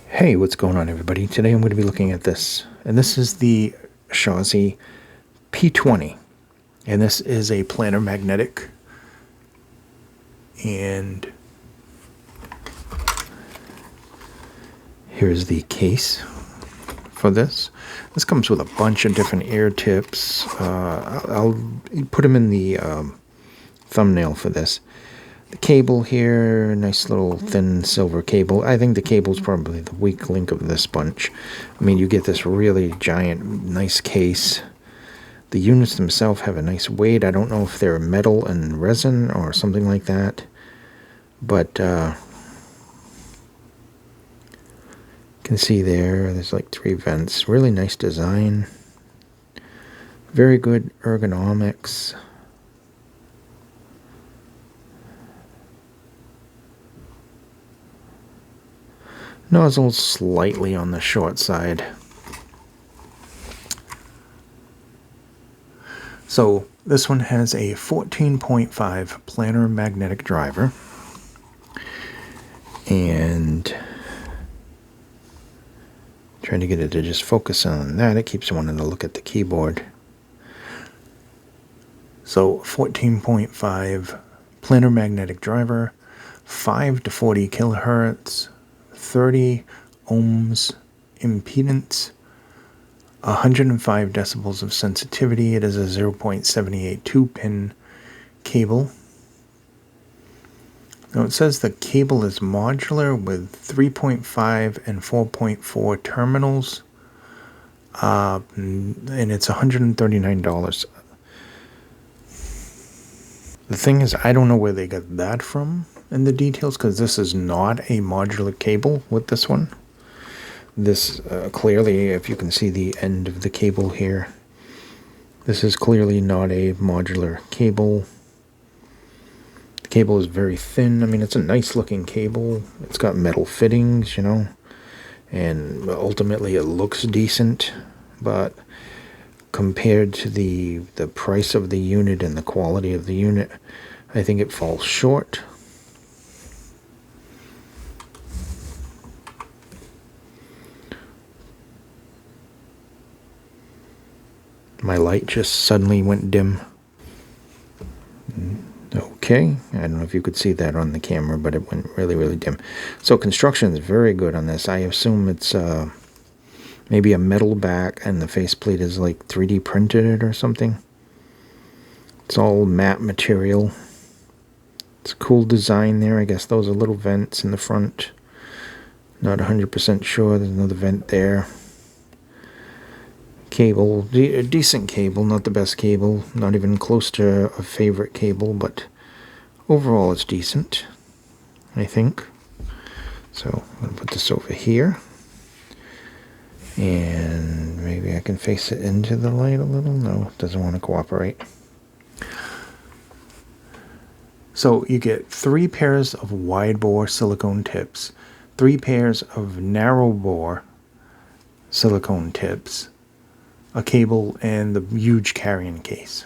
Hey, what's going on, everybody? Today I'm going to be looking at this, and this is the Shozy P20, and this is a planar magnetic, and here's the case for this. This comes with a bunch of different air tips. I'll put them in the thumbnail for this. The cable here, nice little thin silver cable. I think the cable's probably the weak link of this bunch. I mean, you get this really giant, nice case. The units themselves have a nice weight. I don't know if they're metal and resin or something like that. But you can see there's like 3 vents. Really nice design. Very good ergonomics. Nozzle slightly on the short side. So this one has a 14.5 planar magnetic driver, and trying to get it to just focus on that. It keeps wanting to look at the keyboard. So 14.5 planar magnetic driver, 5 to 40 kilohertz, 30 ohms impedance, 105 decibels of sensitivity. It is a 0.782 pin cable. Now it says the cable is modular with 3.5 and 4.4 terminals, and it's $139. The thing is, I don't know where they got that from in the details, because this is not a modular cable with this one. This clearly, if you can see the end of the cable here, this is clearly not a modular cable. The cable is very thin. I mean, it's a nice looking cable. It's got metal fittings, you know, and ultimately it looks decent, but compared to the price of the unit and the quality of the unit, I think it falls short. My light just suddenly went dim. Okay, I don't know if you could see that on the camera, but it went really, really dim. So construction is very good on this. I assume it's maybe a metal back, and the faceplate is like 3D printed or something. It's all matte material. It's a cool design there. I guess those are little vents in the front. Not 100% sure. There's another vent there. Cable, a decent cable, not the best cable, not even close to a favorite cable, but overall it's decent, I think. So I'm going to put this over here, and maybe I can face it into the light a little. No, it doesn't want to cooperate. So you get 3 pairs of wide bore silicone tips, 3 pairs of narrow bore silicone tips, a cable, and the huge carrying case.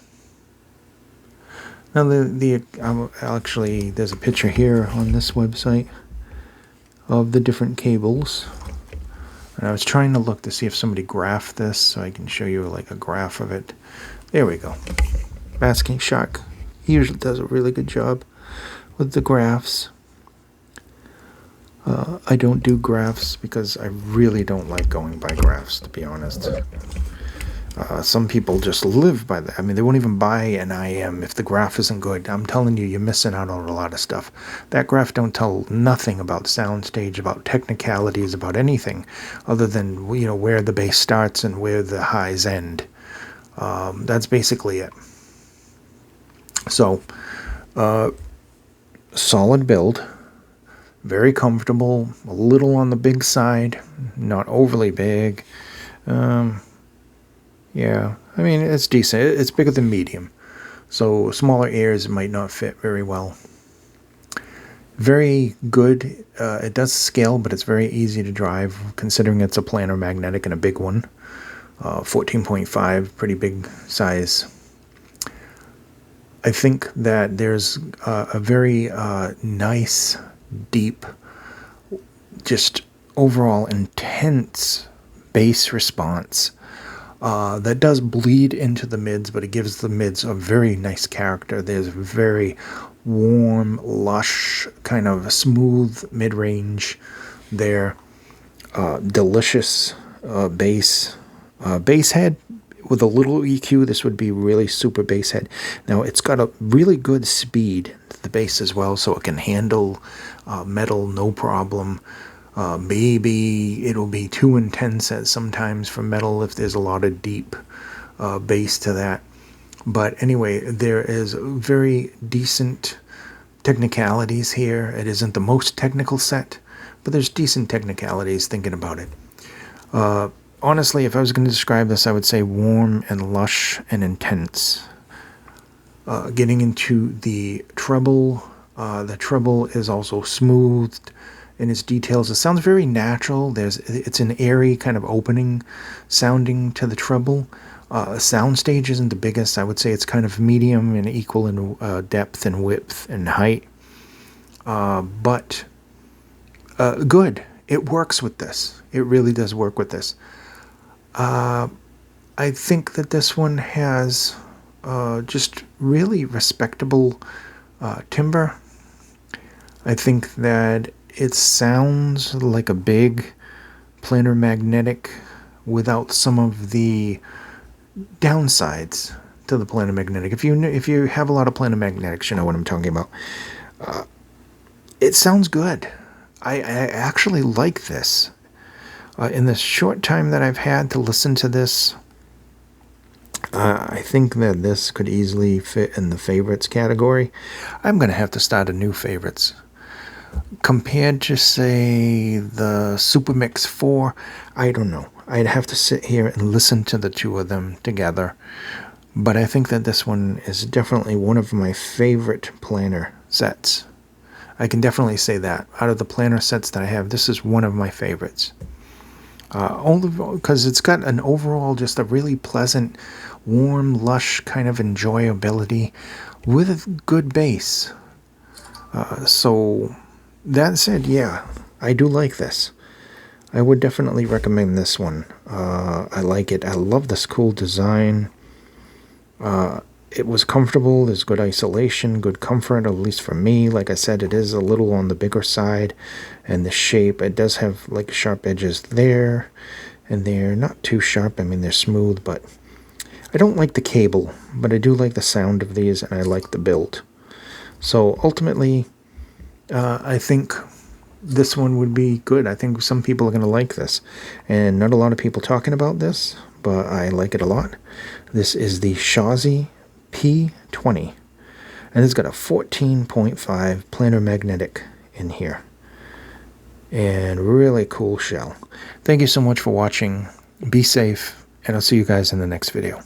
Now actually, there's a picture here on this website of the different cables, and I was trying to look to see if somebody graphed this so I can show you like a graph of it. There we go. Basking Shark, he usually does a really good job with the graphs. I don't do graphs because I really don't like going by graphs, to be honest. Some people just live by that. I mean, they won't even buy an IM if the graph isn't good. I'm telling you, you're missing out on a lot of stuff. That graph don't tell nothing about soundstage, about technicalities, about anything other than, you know, where the bass starts and where the highs end. That's basically it. So, solid build, very comfortable, a little on the big side, not overly big. Yeah, I mean, it's decent. It's bigger than medium, so smaller ears might not fit very well. Very good. It does scale, but it's very easy to drive, considering it's a planar magnetic and a big one. 14.5, pretty big size. I think that there's a very nice, deep, just overall intense bass response that does bleed into the mids, but it gives the mids a very nice character. There's very warm, lush, kind of smooth mid-range there. Delicious bass. Bass head with a little EQ, this would be really super bass head. Now, it's got a really good speed to the bass as well, so it can handle metal no problem. Maybe it'll be too intense at sometimes for metal if there's a lot of deep bass to that. But anyway, there is very decent technicalities here. It isn't the most technical set, but there's decent technicalities thinking about it. Honestly, if I was going to describe this, I would say warm and lush and intense. Getting into the treble is also smoothed in its details. It sounds very natural. It's an airy kind of opening sounding to the treble. Soundstage isn't the biggest. I would say it's kind of medium and equal in depth and width and height. But good. It works with this. It really does work with this. I think that this one has just really respectable timbre. I think that it sounds like a big planar magnetic without some of the downsides to the planar magnetic. If you have a lot of planar magnetics, you know what I'm talking about. It sounds good. I actually like this. In the short time that I've had to listen to this, I think that this could easily fit in the favorites category. I'm going to have to start a new favorites. Compared to, say, the Super Mix 4, I don't know. I'd have to sit here and listen to the two of them together. But I think that this one is definitely one of my favorite planar sets. I can definitely say that. Out of the planar sets that I have, this is one of my favorites. Only because it's got an overall just a really pleasant, warm, lush kind of enjoyability with a good bass. So that said, yeah, I do like this. I would definitely recommend this one. I like it. I love this cool design. It was comfortable. There's good isolation, good comfort, at least for me. Like I said, it is a little on the bigger side. And the shape, it does have like sharp edges there. And they're not too sharp. I mean, they're smooth, but I don't like the cable. But I do like the sound of these, and I like the build. So ultimately, I think this one would be good. I think some people are going to like this. And not a lot of people talking about this, but I like it a lot. This is the Shozy P20. And it's got a 14.5 planar magnetic in here. And really cool shell. Thank you so much for watching. Be safe, and I'll see you guys in the next video.